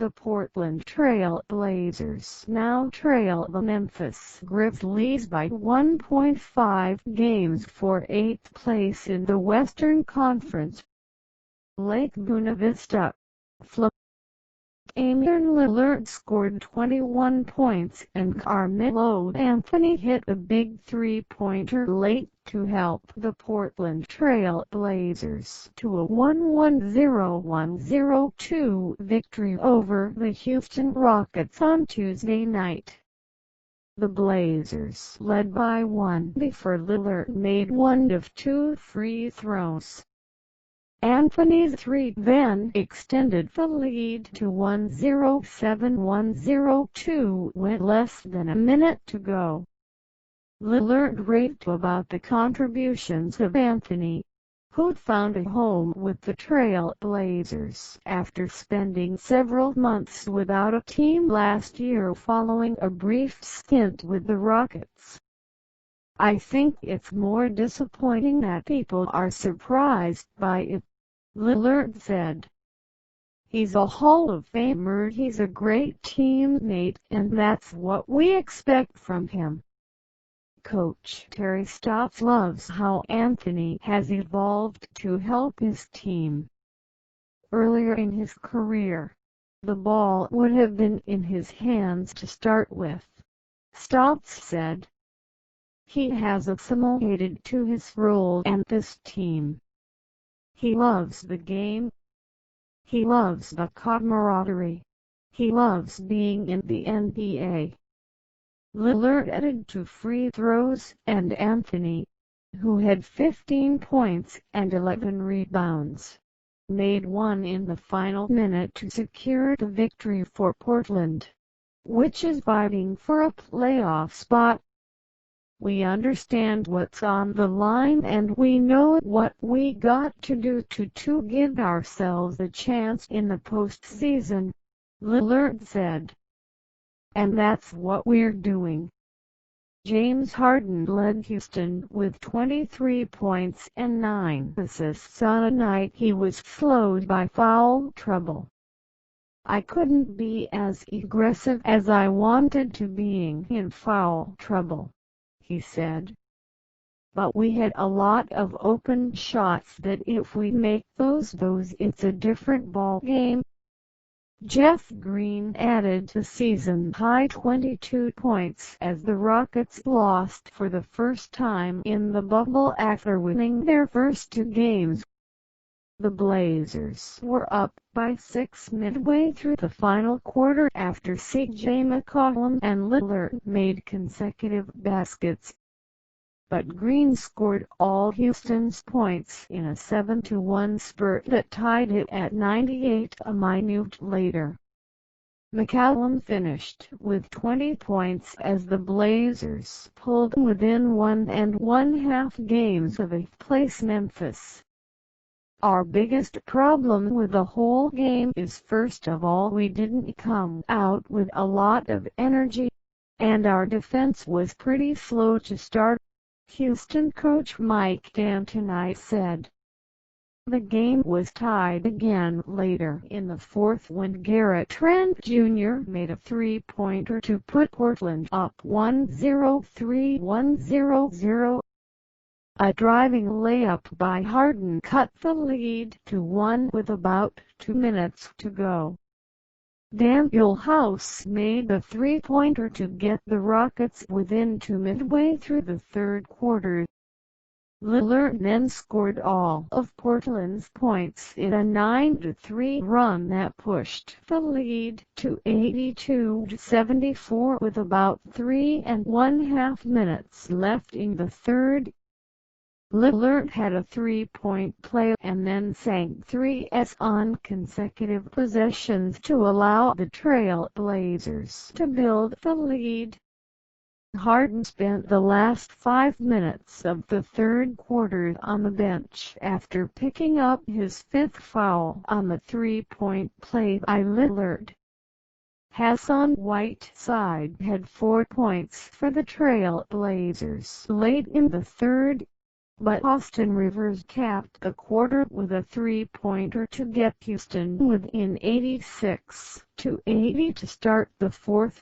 The Portland Trail Blazers now trail the Memphis Grizzlies by 1.5 games for 8th place in the Western Conference. Lake Buena Vista, Florida. Damian Lillard scored 21 points and Carmelo Anthony hit a big three-pointer late to help the Portland Trail Blazers to a 110-102 victory over the Houston Rockets on Tuesday night. The Blazers led by one before Lillard made one of two free throws. Anthony's three then extended the lead to 107-102 with less than a minute to go. Lillard raved about the contributions of Anthony, who'd found a home with the Trail Blazers after spending several months without a team last year following a brief stint with the Rockets. "I think it's more disappointing that people are surprised by it," Lillard said. "He's a Hall of Famer, he's a great teammate, and that's what we expect from him." Coach Terry Stotts loves how Anthony has evolved to help his team. Earlier in his career, the ball would have been in his hands to start with, Stotts said. "He has assimilated to his role and this team. He loves the game. He loves the camaraderie. He loves being in the NBA." Lillard added 2 free throws, and Anthony, who had 15 points and 11 rebounds, made one in the final minute to secure the victory for Portland, which is fighting for a playoff spot. "We understand what's on the line and we know what we got to do to give ourselves a chance in the postseason," Lillard said. "And that's what we're doing." James Harden led Houston with 23 points and 9 assists on a night he was slowed by foul trouble. "I couldn't be as aggressive as I wanted to being in foul trouble," he said. "But we had a lot of open shots that if we make those it's a different ball game." Jeff Green added the season-high 22 points as the Rockets lost for the first time in the bubble after winning their first 2 games. The Blazers were up by 6 midway through the final quarter after C.J. McCollum and Lillard made consecutive baskets. But Green scored all Houston's points in a 7-1 spurt that tied it at 98 a minute later. McCollum finished with 20 points as the Blazers pulled within 1.5 games of 8th place Memphis. "Our biggest problem with the whole game is first of all we didn't come out with a lot of energy, and our defense was pretty slow to start," Houston coach Mike D'Antoni said. The game was tied again later in the fourth when Garrett Trent Jr. made a three-pointer to put Portland up 103-100. A driving layup by Harden cut the lead to 1 with about 2 minutes to go. Daniel House made a three-pointer to get the Rockets within 2 midway through the third quarter. Lillard then scored all of Portland's points in a 9-3 run that pushed the lead to 82-74 with about 3.5 minutes left in the third. Lillard had a three-point play and then sank 3s on consecutive possessions to allow the Trail Blazers to build the lead. Harden spent the last 5 minutes of the third quarter on the bench after picking up his 5th foul on the three-point play by Lillard. Hassan Whiteside had 4 points for the Trail Blazers late in the third. but Austin Rivers capped the quarter with a three-pointer to get Houston within 86-80 to start the fourth.